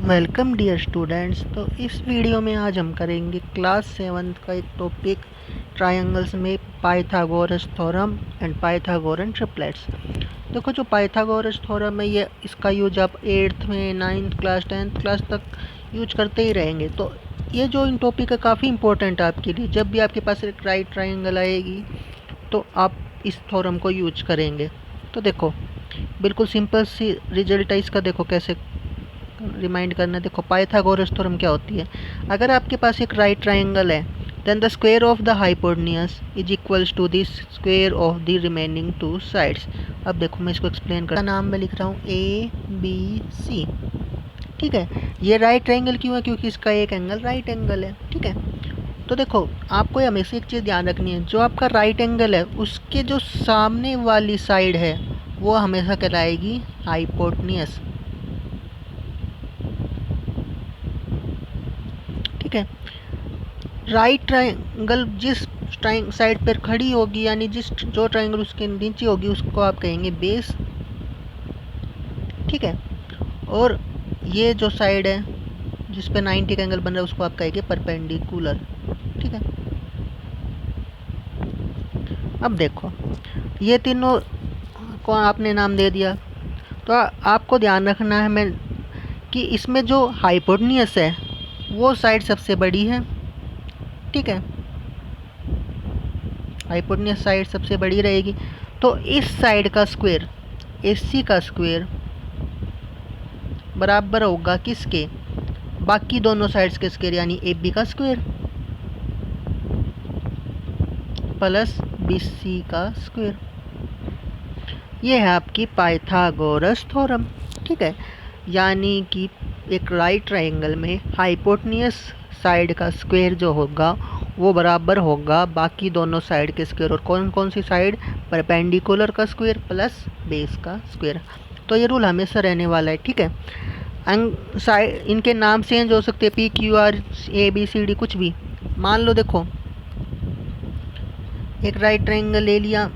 Welcome dear students. तो इस video में आज हम करेंगे क्लास 7 का एक टॉपिक ट्रायंगल्स में Pythagoras theorem and Pythagorean triplets. देखो, जो पाइथागोरस थ्योरम है ये इसका यूज आप 8th में, 9th क्लास, 10th क्लास तक यूज करते ही रहेंगे। तो ये जो इन टॉपिक है काफ़ी इंपॉर्टेंट है आपके लिए। जब भी आपके पास एक राइट ट्रायंगल आएगी तो आप इस थ्योरम को यूज करेंगे। तो देखो, बिल्कुल सिंपल सी रिजल्ट है इसका। देखो कैसे रिमाइंड करना। देखो, पाइथागोरस थ्योरम क्या होती है। अगर आपके पास एक राइट ट्रायंगल है then the square of the hypotenuse is equals to the square of the remaining two sides. अब देखो, मैं इसको एक्सप्लेन कर नाम में लिख रहा हूँ ABC। ठीक है, ये राइट ट्रायंगल क्यों है? क्योंकि इसका एक एंगल राइट एंगल है। ठीक है, तो देखो आपको हमेशा एक चीज़ ध्यान रखनी है, जो आपका राइट एंगल है उसके जो सामने वाली साइड है वो हमेशा कहलाएगी हाइपोटेन्यूज। ठीक है, राइट ट्रायंगल जिस साइड पर खड़ी होगी, यानी जो ट्रायंगल उसके नीचे होगी उसको आप कहेंगे बेस। ठीक है, और ये जो साइड है जिस पे 90 का एंगल बन रहा है उसको आप कहेंगे परपेंडिकुलर। ठीक है, अब देखो ये तीनों को आपने नाम दे दिया। तो आपको ध्यान रखना है मैं कि इसमें जो हाइपोटेन्यूज है वो साइड सबसे बड़ी है। ठीक है, हाइपोटेन्यूज साइड सबसे बड़ी रहेगी। तो इस साइड का स्क्वायर, AC का स्क्वायर बराबर होगा किसके? बाकी दोनों साइड्स के स्क्वायर, यानी AB का स्क्वायर प्लस BC का स्क्वायर। ये है आपकी पाइथागोरस थ्योरम। ठीक है, यानी कि एक राइट ट्रायंगल में हाइपोटेन्यूज साइड का स्क्वायर जो होगा वो बराबर होगा बाकी दोनों साइड के स्क्वायर। और कौन कौन सी साइड? परपेंडिकुलर का स्क्वायर प्लस बेस का स्क्वायर। तो ये रूल हमेशा रहने वाला है। ठीक है, साइड इनके नाम चेंज हो सकते हैं, PQR ABCD कुछ भी। मान लो देखो, एक राइट ट्रायंगल ले लिया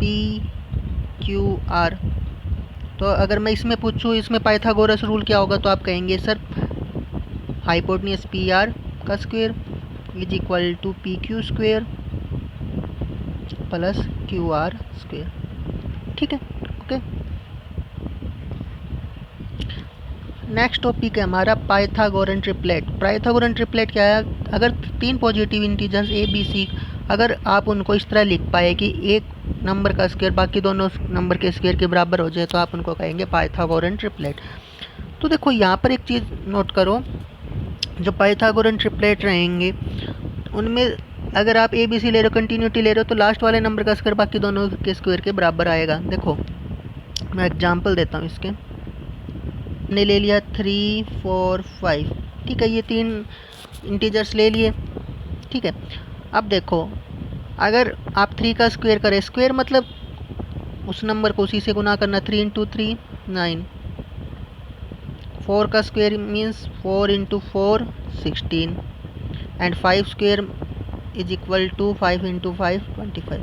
PQR। तो अगर मैं इसमें पूछूँ इसमें पाइथागोरस रूल क्या होगा, तो आप कहेंगे सर हाइपोटेन्यूज PR का square is equal to PQ square plus QR square. ठीक है, ओके। नेक्स्ट टॉपिक है हमारा पाइथागोरन ट्रिपलेट। पाइथागोरन ट्रिपलेट क्या है? अगर 3 पॉजिटिव इंटीजर्स ABC, अगर आप उनको इस तरह लिख पाए कि एक नंबर का स्क्वायर बाकी दोनों नंबर के स्क्वायर के बराबर हो जाए तो आप उनको कहेंगे पाइथागोरन ट्रिपलेट। तो देखो यहाँ पर एक चीज़ नोट करो, जो पाइथागोरन ट्रिपलेट रहेंगे उनमें अगर आप ABC ले रहे हो, कंटिन्यूटी ले रहे हो, तो लास्ट वाले नंबर का स्क्वायर बाकी दोनों के स्क्वायर के बराबर आएगा। देखो मैं एग्जांपल देता हूँ इसके। ने ले लिया 3, 4, 5। ठीक है, ये 3 इंटीजर्स ले लिए। ठीक है, अब देखो अगर आप 3 का स्क्वायर करें, स्क्वायर मतलब उस नंबर को उसी से गुना करना, 3 इंटू 3 9। 4 का square means 4 into 4 16 and 5 square is equal to 5 into 5 25।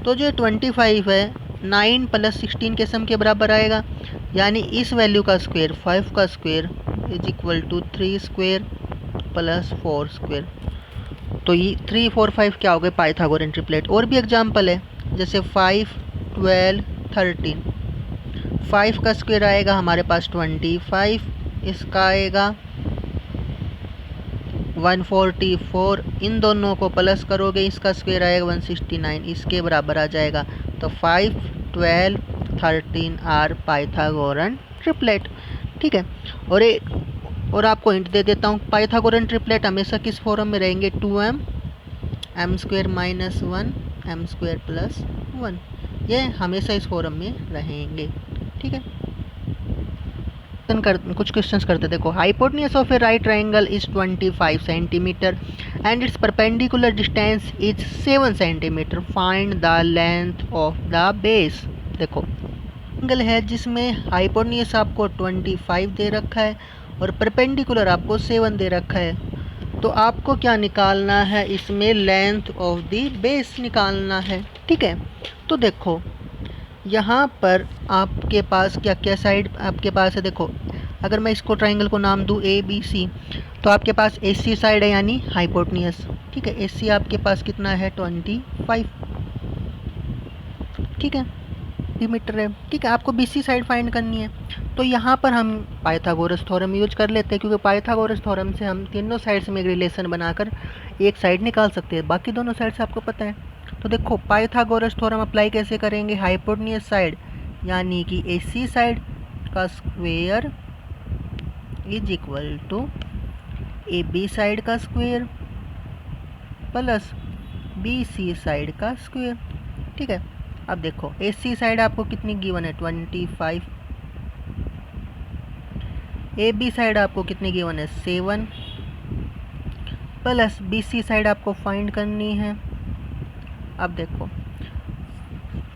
तो जो 25 है 9 प्लस 16 के सम के बराबर आएगा, यानी इस वैल्यू का स्क्वायर 5 का square is equal to 3 square plus 4 square. तो ये 3, 4, 5 क्या हो गए? Pythagorean triplet. और भी एग्जांपल है, जैसे 5, 12, 13। 5 का स्क्वायर आएगा हमारे पास 25, इसका आएगा 144। इन दोनों को प्लस करोगे इसका स्क्वायर आएगा 169, इसके बराबर आ जाएगा। तो 5, 12, 13 आर पाइथागोरन ट्रिपलेट। ठीक है, और आपको हिंट दे देता हूँ, पाइथागोरन ट्रिपलेट हमेशा किस फॉर्म में रहेंगे? 2m m square minus 1 m square plus 1। ये हमेशा इस फॉर्म में रहेंगे। ठीक है, कुछ क्वेश्चंस करते। देखो, hypotenuse of A right triangle is 25 centimetre and it's perpendicular distance is 7 centimetre. Find the length of the base. देखो, ट्रायंगल है जिसमें हाइपोटेन्यूज आपको 25 दे रखा है और परपेंडिकुलर आपको 7 दे रखा है। तो आपको क्या निकालना है? इसमें लेंथ ऑफ द बेस निकालना है। ठीक है, तो देखो यहाँ पर आपके पास क्या क्या साइड आपके पास है। देखो, अगर मैं इसको ट्राइंगल को नाम दूँ ABC, तो आपके पास AC साइड है यानी हाइपोटेन्यूज, ठीक है। AC आपके पास कितना है 25, ठीक है, मीटर है, ठीक है। आपको BC साइड फाइंड करनी है, तो यहाँ पर हम पाइथागोरस थ्योरम यूज कर लेते हैं, क्योंकि पाइथागोरस थ्योरम से हम तीनों साइड से एक रिलेशन बनाकर एक साइड निकाल सकते हैं, बाकी दोनों साइड से आपको पता है। तो देखो पाइथागोरस थ्योरम अप्लाई कैसे करेंगे, हाइपोटेन्यूज साइड यानी कि AC साइड का square is equal to AB side का स्क्वायर प्लस BC साइड का स्क्वायर, ठीक है। अब देखो AC साइड आपको कितनी गिवन है 25, AB साइड आपको कितनी गिवन है 7, प्लस BC साइड आपको फाइंड करनी है। अब देखो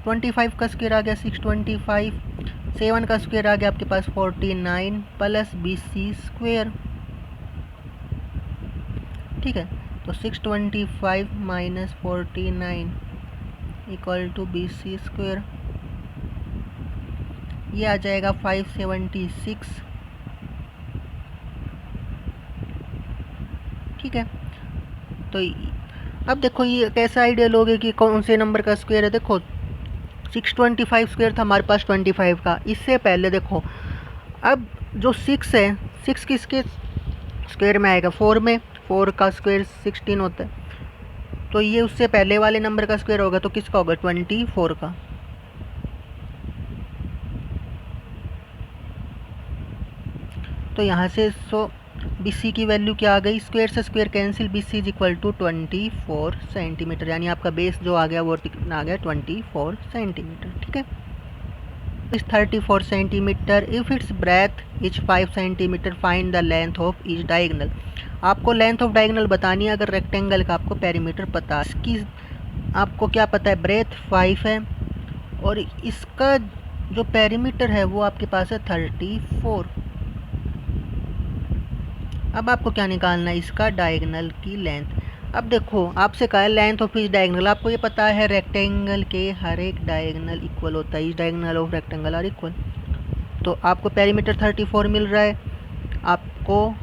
25 का स्क्वायर आ गया 625, 7 का स्क्वायर आ गया आपके पास 49 प्लस BC स्क्वायर, ठीक है। तो 625 minus 49 equal to BC square, ये आ जाएगा 576, ठीक है। तो अब देखो ये कैसा आइडिया लोगे कि कौन से नंबर का स्क्वायर है। देखो 625 स्क्वायर था हमारे पास 25 का, इससे पहले देखो अब जो 6 है 6 किसके स्क्वायर में आएगा 4 में, 4 का स्क्वायर 16 होता है, तो ये उससे पहले वाले नंबर का स्क्वायर होगा, तो किसका होगा 24 का। तो यहाँ से BC की वैल्यू क्या आ गई, स्क्वायर से square cancel, BC is equal to 24 centimetre, यानी आपका बेस जो आ गया वो कितना आ गया 24 सेंटीमीटर, ठीक है। इस 34 centimetre, if it's breath is 5 centimetre, find the length of each diagonal. आपको लेंथ ऑफ डायगोनल बतानी है, अगर रेक्टेंगल का आपको पेरीमीटर पता है, इसकी आपको क्या पता है ब्रेथ 5 है और इसका जो पेरीमीटर है वो आपके पास है 34। अब आपको क्या निकालना है, इसका डायगोनल की लेंथ। अब देखो आपसे कहा है लेंथ ऑफ ईच डायगोनल, आपको ये पता है रेक्टेंगल के हर एक डायगोनल इक्वल होता है, each diagonal of rectangle are equal. तो आपको पेरीमीटर 34 मिल रहा है, आपको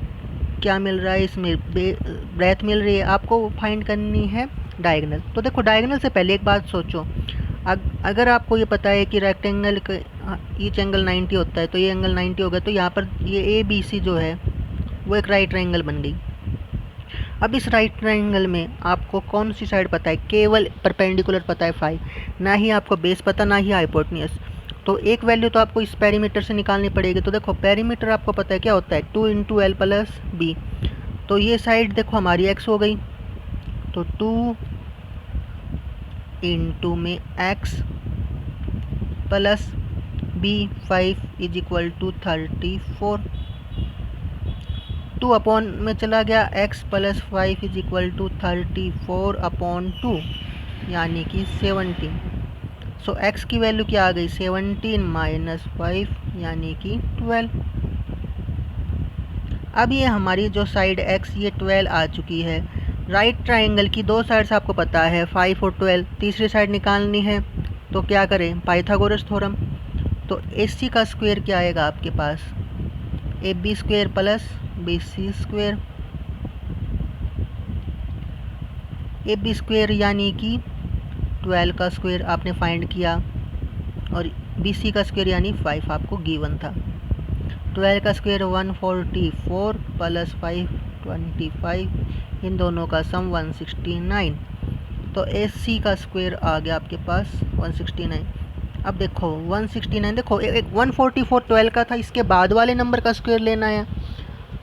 क्या मिल रहा है, इसमें ब्रेथ मिल रही है, आपको फाइंड करनी है डायगोनल। तो देखो डायगोनल से पहले एक बात सोचो, अगर आपको ये पता है कि रेक्टेंगल का ईच एंगल 90 होता है, तो ये एंगल 90 होगा, तो यहाँ पर ये ABC जो है वो एक राइट ट्रायंगल बन गई। अब इस राइट ट्रायंगल में आपको कौन सी साइड पता है, केवल परपेंडिकुलर पता है 5, ना ही आपको बेस पता, ना ही हाइपोटेन्यूज। तो एक वैल्यू तो आपको इस पेरीमीटर से निकालनी पड़ेगी। तो देखो पेरीमीटर आपको पता है क्या होता है 2 × L प्लस B, तो ये साइड देखो हमारी x हो गई, तो 2 × में x plus B 5 is equal to 34, 2 upon में चला गया, x plus 5 is equal to 34 upon 2 यानी कि 17। सो x की वैल्यू क्या आ गई 17 माइनस 5 यानी कि 12। अब ये हमारी जो साइड x ये 12 आ चुकी है। राइट ट्रायंगल की दो साइड्स आपको पता है 5 और 12, तीसरी साइड निकालनी है, तो क्या करें पाइथागोरस थ्योरम। तो AC का स्क्वायर क्या आएगा आपके पास AB square plus BC square, AB square यानी कि 12 का स्क्वायर आपने फाइंड किया और BC का स्क्वायर यानी 5 आपको गिवन था। 12 का स्क्वायर 144 प्लस 5 25, इन दोनों का सम 169, तो AC का स्क्वायर आ गया आपके पास 169। अब देखो 169, देखो 144 12 का था, इसके बाद वाले नंबर का स्क्वायर लेना है।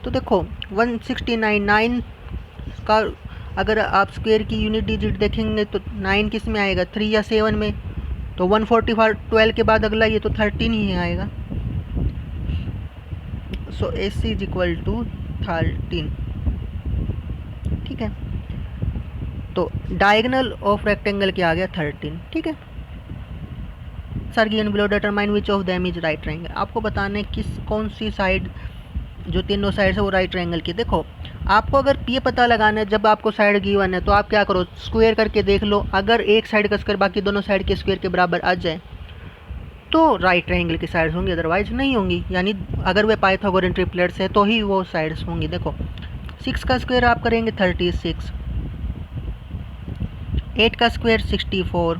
तो देखो 169 9 का अगर आप स्क्वायर की यूनिट डिजिट देखेंगे तो 9 किस में आएगा 3 या 7 में, तो 144 12 के बाद अगला ये तो 13 ही आएगा। सो AC इज इक्वल टू 13, ठीक है। तो डायगोनल ऑफ रेक्टेंगल क्या आ गया 13, ठीक है। Sir given below determine which of them is right triangle, आपको बताना है किस कौन सी साइड जो तीनों साइड है वो राइट ट्रायंगल की। देखो आपको अगर ये पता लगाना है, जब आपको साइड गिवन है तो आप क्या करो स्क्वायर करके देख लो, अगर एक साइड का स्क्वायर बाकी दोनों साइड के स्क्वायर के बराबर आ जाए तो राइट ट्रायंगल की साइड्स होंगी, अदरवाइज नहीं होंगी। यानी अगर वे पाइथागोरन ट्रिपलेट्स है तो ही वो साइड्स होंगी। देखो 6 का स्क्वायर आप करेंगे 36, 8 का स्क्वायर 64,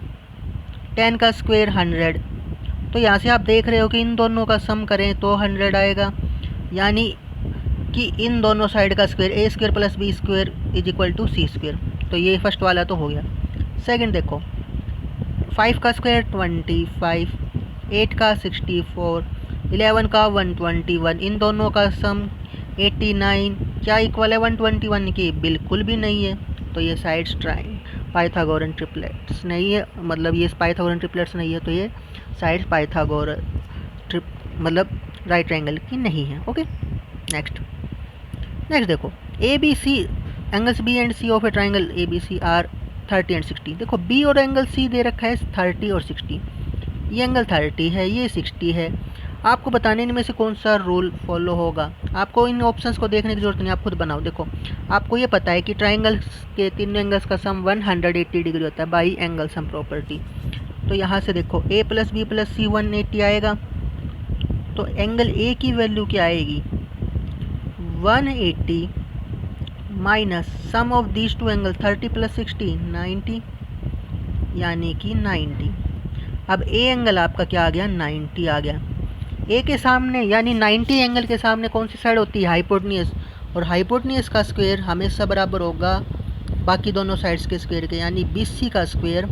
10 का स्क्वायर 100। तो यहाँ से आप देख रहे हो कि इन दोनों का सम करें तो 100 आएगा। यानी कि इन दोनों साइड का square A square plus B square is equal to C square. तो ये फर्स्ट वाला तो हो गया। सेकंड देखो 5 का स्क्वायर 25, 8 का 64, 11 का 121, इन दोनों का सम 89 क्या इक्वल है 121 की? बिल्कुल भी नहीं है। तो ये साइड्स पाइथागोरन ट्रिपलेट्स नहीं है, मतलब ये पाइथागोरन ट्रिपलेट्स नहीं है, तो ये साइड्स पाइथागोरन मतलब राइट ट्रायंगल की नहीं है। ओके नेक्स्ट देखो A B C angles B and C of a triangle A B C are 30 and 60। देखो बी और एंगल सी दे रखा है 30 और 60, ये एंगल 30 है, ये 60 है। आपको बताने इनमें से कौन सा रूल फॉलो होगा, आपको इन ऑप्शंस को देखने की जरूरत नहीं, आप खुद बनाओ। देखो आपको ये पता है कि ट्रायंगल्स के तीनों एंगल्स का सम 180 डिग्री होता है बाई एंगल सम प्रॉपर्टी। तो यहाँ से देखो a प्लस बी प्लस सी 180 आएगा, तो एंगल a की वैल्यू क्या आएगी 180 minus sum of these two angle 30 plus 60 90, यानी कि 90। अब a एंगल आपका क्या आ गया 90 आ गया। a के सामने यानी 90 एंगल के सामने कौन सी साइड होती है हाइपोटेन्यूज, और हाइपोटेन्यूज का स्क्वायर हमेशा बराबर होगा बाकी दोनों साइड्स के स्क्वायर के, यानी BC का square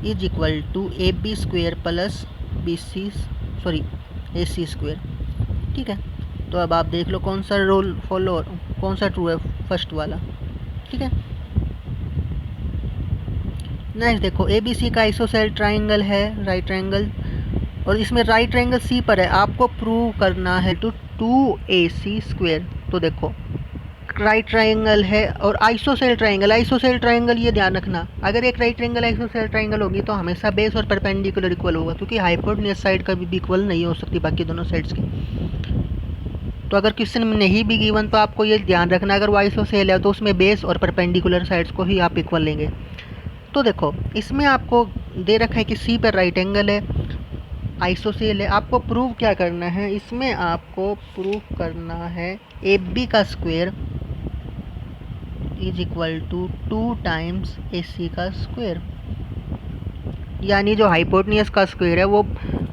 is equal to AB square plus AC square. ठीक है, तो अब आप देख लो कौन सा रूल फॉलो, कौन सा ट्रू है, फर्स्ट वाला। ठीक है नेक्स्ट देखो ABC का आइसोसेलेस ट्रायंगल है राइट ट्रायंगल, और इसमें राइट ट्रायंगल C पर है, आपको प्रूव करना है टू 2AC स्क्वायर। तो देखो राइट ट्रायंगल है और आइसोसेलेस ट्रायंगल ये ध्यान रखना, अगर एक राइट ट्रायंगल आइसोसेलेस ट्रायंगल होगी तो हमेशा बेस और परपेंडिकुलर इक्वल होगा, क्योंकि हाइपोटेन्यूज साइड का भी इक्वल नहीं हो सकती बाकी दोनों साइड्स की। तो अगर क्वेश्चन में नहीं भी गिवन तो आपको ये ध्यान रखना, अगर वो आइसोसेलेस है तो उसमें बेस और परपेंडिकुलर साइड्स को ही आप इक्वल लेंगे। तो देखो इसमें आपको दे रखा है कि सी पर राइट एंगल है, आइसोसेलेस है, आपको प्रूव क्या करना है, इसमें आपको प्रूव करना है AB का square is equal to 2 times AC का स्क्वायर, यानी जो हाइपोटेन्यूज का स्क्वायर है वो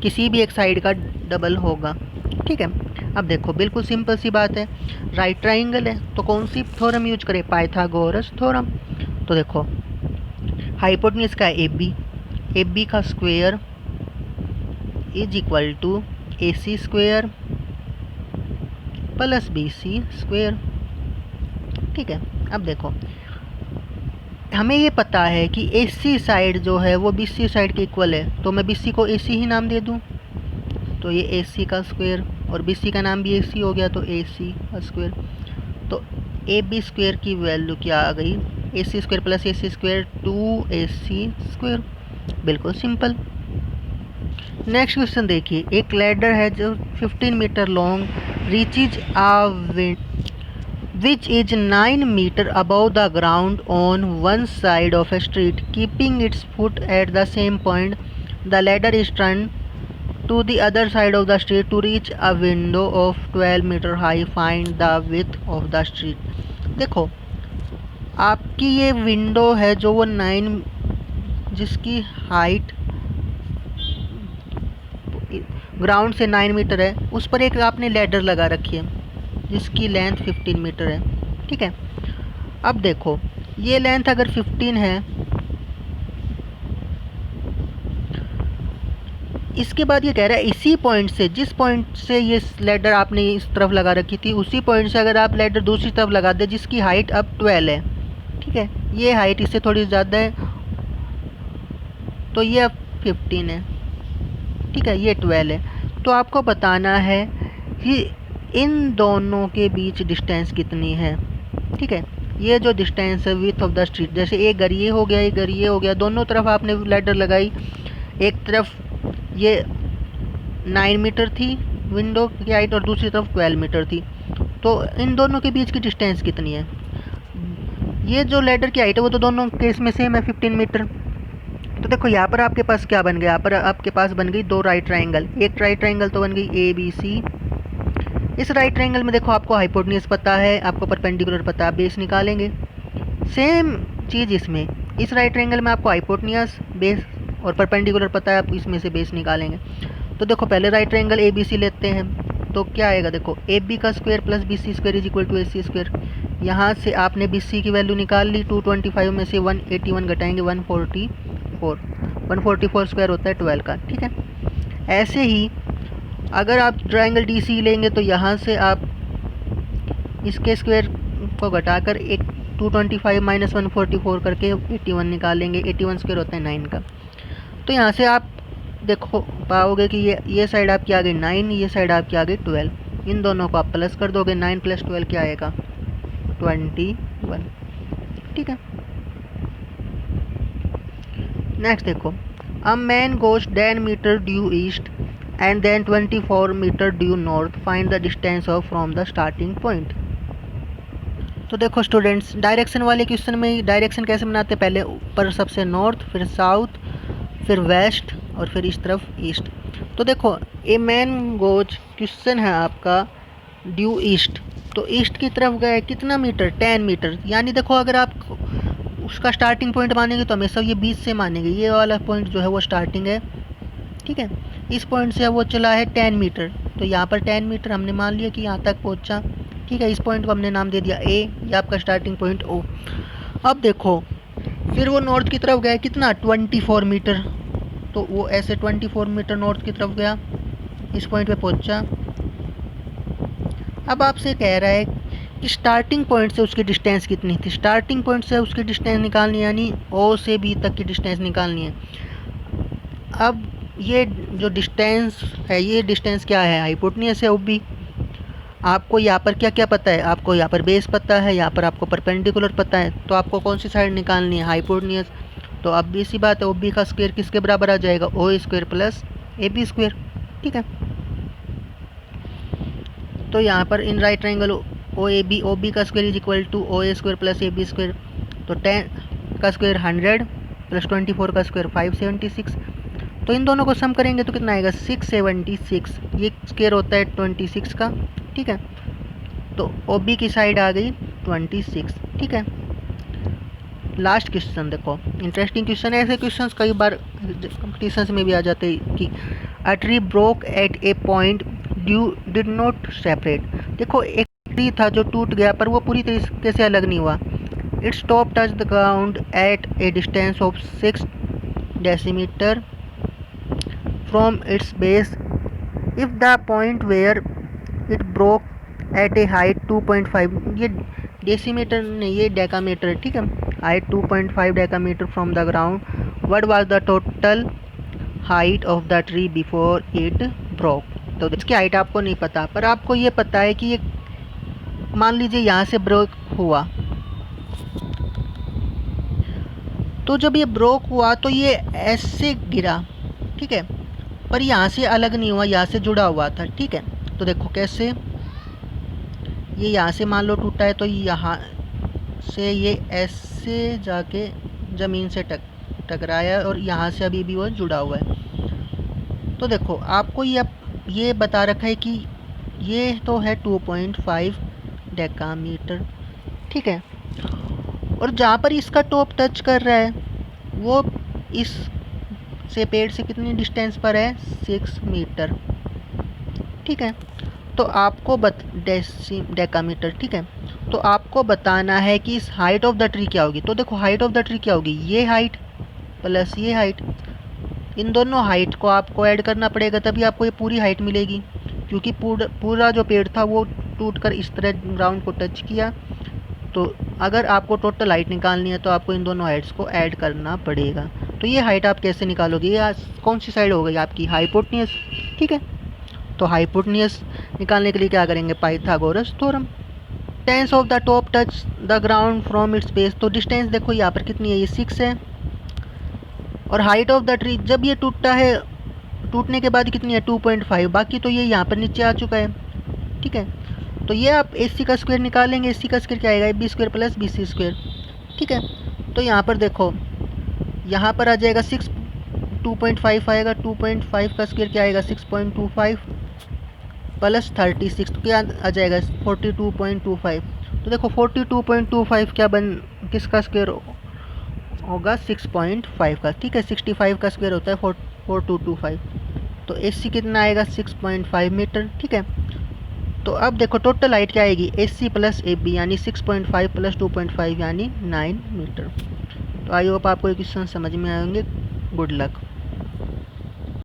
किसी भी एक साइड का डबल होगा। ठीक है, अब देखो बिल्कुल सिंपल सी बात है, राइट ट्रायंगल है तो कौन सी थ्योरम यूज करें, पाइथागोरस थ्योरम। तो देखो हाइपोटेन्यूज का AB का square is equal to AC square plus BC square. ठीक है, अब देखो हमें ये पता है कि AC साइड जो है वो BC साइड के इक्वल है, तो मैं BC को AC ही नाम दे दूँ, तो ये AC का स्क्वायर और BC का नाम भी AC हो गया, तो AC का स्क्वायर। तो AB स्क्वायर की वैल्यू क्या आ गई, AC square plus AC square 2AC square. बिल्कुल सिंपल। नेक्स्ट क्वेश्चन देखिए, एक लैडर है जो 15 metre long reaches a which is 9 meter above the ground on one side of a street, keeping its foot at the same point. The ladder is turned to the other side of the street to reach a window of 12 meter high. Find the width of the street. देखो आपकी ये window है जो वो 9 जिसकी height ground से 9 metre है, उस पर एक आपने लैडर लगा रखी है जिसकी लेंथ 15 मीटर है। ठीक है, अब देखो ये लेंथ अगर 15 है, इसके बाद ये कह रहा है इसी पॉइंट से, जिस पॉइंट से ये लैडर आपने इस तरफ लगा रखी थी उसी पॉइंट से अगर आप लैडर दूसरी तरफ लगा दे जिसकी हाइट अब 12 है। ठीक है, ये हाइट इससे थोड़ी ज़्यादा है तो ये अब 15 है। ठीक है, ये 12 है, तो आपको बताना है कि इन दोनों के बीच डिस्टेंस कितनी है। ठीक है, ये जो डिस्टेंस है विथ ऑफ द स्ट्रीट, जैसे एक घर ये हो गया एक घर ये हो गया, दोनों तरफ आपने लैडर लगाई, एक तरफ ये 9 मीटर थी विंडो की हाइट और दूसरी तरफ 12 मीटर थी, तो इन दोनों के बीच की डिस्टेंस कितनी है। ये जो लैडर की हाइट है वो तो दोनों केस में सेम है 15 मीटर, तो देखो यहाँ पर आपके पास क्या बन गया, यहाँ पर आपके पास बन गई दो राइट ट्राइंगल। एक राइट ट्राइंगल तो बन गई ए बी सी। इस राइट ट्राइंगल में देखो आपको हाइपोटेन्यूज पता है, आपको परपेंडिकुलर पता है, आप बेस निकालेंगे। सेम चीज़ इसमें, इस राइट ट्राइंगल में आपको हाइपोटेन्यूज, बेस और परपेंडिकुलर पता है, आप इसमें से बेस निकालेंगे। तो देखो पहले right triangle A B C लेते हैं, तो क्या आएगा, देखो ए बी का square plus B C square is equal to A C square. यहाँ से आपने बी सी की वैल्यू निकाल ली, 225 में से 181 घटाएंगे 144, 144 स्क्वायर होता है 12 का, ठीक है। ऐसे ही अगर आप ट्राइंगल डी सी लेंगे तो यहाँ से आप इसके स्क्वायर को घटाकर एक 225 माइनस 144 करके 81 निकालेंगे, 81 स्क्वायर होता है 9 का। तो यहाँ से आप देखो पाओगे कि ये साइड आपकी आ गई 9, ये साइड आपकी आ गई 12। इन दोनों को आप प्लस कर दोगे, 9 + 12 क्या आएगा, 21, ठीक है। नेक्स्ट देखो, a man goes 10 metre due east and then 24 metre due north, find the distance of from the starting point. तो देखो स्टूडेंट्स, डायरेक्शन वाले क्वेश्चन में डायरेक्शन कैसे बनाते हैं, पहले ऊपर सबसे नॉर्थ, फिर साउथ, फिर वेस्ट और फिर इस तरफ ईस्ट। तो देखो ए मैन गोज क्वेश्चन है आपका ड्यू ईस्ट, तो ईस्ट की तरफ गए कितना मीटर, 10 मीटर। यानी देखो अगर आप उसका स्टार्टिंग पॉइंट मानेंगे तो हमेशा ये 20 से मानेंगे, ये वाला पॉइंट जो है वो स्टार्टिंग है, ठीक है। इस पॉइंट से वो चला है 10 मीटर, तो यहाँ पर 10 मीटर हमने मान लिया कि यहाँ तक पहुँचा, ठीक है। इस पॉइंट को हमने नाम दे दिया ए, ये आपका स्टार्टिंग पॉइंट ओ। अब देखो फिर वो नॉर्थ की तरफ गया कितना, 24 मीटर, तो वो ऐसे 24 मीटर नॉर्थ की तरफ गया, इस पॉइंट पे पहुंचा। अब आपसे कह रहा है कि स्टार्टिंग पॉइंट से उसकी डिस्टेंस कितनी थी, स्टार्टिंग पॉइंट से उसकी डिस्टेंस निकालनी है, यानी ओ से बी तक की डिस्टेंस निकालनी है। अब ये जो डिस्टेंस है, ये डिस्टेंस क्या है, हाइपोटेन्यूज है ओबी। आपको यहाँ पर क्या क्या पता है, आपको यहाँ पर बेस पता है, यहाँ पर आपको परपेंडिकुलर पता है, तो आपको कौन सी साइड निकालनी है, हाइपोटेन्यूज। तो अब भी इसी बात है, ओबी का स्क्वायर किसके बराबर आ जाएगा, O square plus A B square, ठीक है। तो यहाँ पर in right triangle O A B का square is equal to O A square plus A B square. तो 10 का स्क्वायर 100 प्लस 24 का स्क्वायर 576। तो इन दोनों को सम करेंगे तो कितना आएगा, 676। ये स्क्वायर होता है 26 का, ठीक है। तो ओ बी की साइड आ गई 26, ठीक है। लास्ट क्वेश्चन देखो, इंटरेस्टिंग क्वेश्चन है। ऐसे क्वेश्चंस कई बार कंपटीशंस में भी आ जाते हैं कि a tree broke at a point due did not separate. देखो एक ट्री था जो टूट गया पर वो पूरी तरीके से अलग नहीं हुआ। It's top touch the ground at a distance of 6 decimetre from its base if the point where it broke at a height 2.5, ये डेसीमीटर नहीं, ये डेकामीटर, ठीक है। Height 2.5 decametre from the ground, what was the total height of the tree before it broke. तो इसकी height आपको नहीं पता, पर आपको ये पता है कि ये मान लीजिए यहाँ से ब्रोक हुआ, तो जब ये ब्रोक हुआ तो ये ऐसे गिरा, ठीक है, पर यहाँ से अलग नहीं हुआ, यहाँ से जुड़ा हुआ था, ठीक है। तो देखो कैसे, ये यहाँ से मान लो टूटा है, तो यहाँ से ये ऐसे जाके ज़मीन से टकराया और यहाँ से अभी भी वो जुड़ा हुआ है। तो देखो आपको ये बता रखा है कि ये तो है 2.5 डेकामीटर, ठीक है। और जहाँ पर इसका टॉप टच कर रहा है वो इस से पेड़ से कितनी डिस्टेंस पर है, 6 मीटर, ठीक है। तो आपको डेकामीटर, ठीक है। तो आपको बताना है कि इस हाइट ऑफ द ट्री क्या होगी। तो देखो हाइट ऑफ द ट्री क्या होगी, ये हाइट प्लस ये हाइट, इन दोनों हाइट को आपको ऐड करना पड़ेगा, तभी आपको ये पूरी हाइट मिलेगी। क्योंकि पूरा जो पेड़ था वो टूटकर इस तरह ग्राउंड को टच किया। तो अगर आपको टोटल हाइट निकालनी है तो आपको इन दोनों हाइट्स को ऐड करना पड़ेगा। तो ये हाइट आप कैसे निकालोगे, ये कौन सी साइड हो गई आपकी, हाइपोटेन्यूज, ठीक है। तो हाइपोटेन्यूज निकालने के लिए क्या करेंगे, Pythagoras theorem. Distance of the top touch the ground from its base, तो डिस्टेंस देखो यहाँ पर कितनी है, ये 6 है। और हाइट ऑफ द ट्री जब ये टूटता है, टूटने के बाद कितनी है, 2.5, बाकी तो ये यहाँ पर नीचे आ चुका है, ठीक है। तो ये आप AC का स्क्वायर निकालेंगे, AC का स्क्वायर क्या आएगा, AB square plus BC square, ठीक है। तो यहाँ पर देखो यहाँ पर आ जाएगा 2.5 आएगा, 2.5 का स्क्वायर क्या आएगा 6.25 प्लस 36 तो क्या आ जाएगा 42.25। तो देखो 42.25 क्या किसका स्क्वायर होगा 6.5 का, ठीक है। 65 का स्क्वायर होता है 4225, तो AC कितना आएगा 6.5 मीटर, ठीक है। तो अब देखो टोटल हाइट क्या आएगी AC प्लस AB यानी 6.5 प्लस 2.5 यानी 9 मीटर। तो आई होप आपको ये क्वेश्चन समझ में आएंगे। Good luck.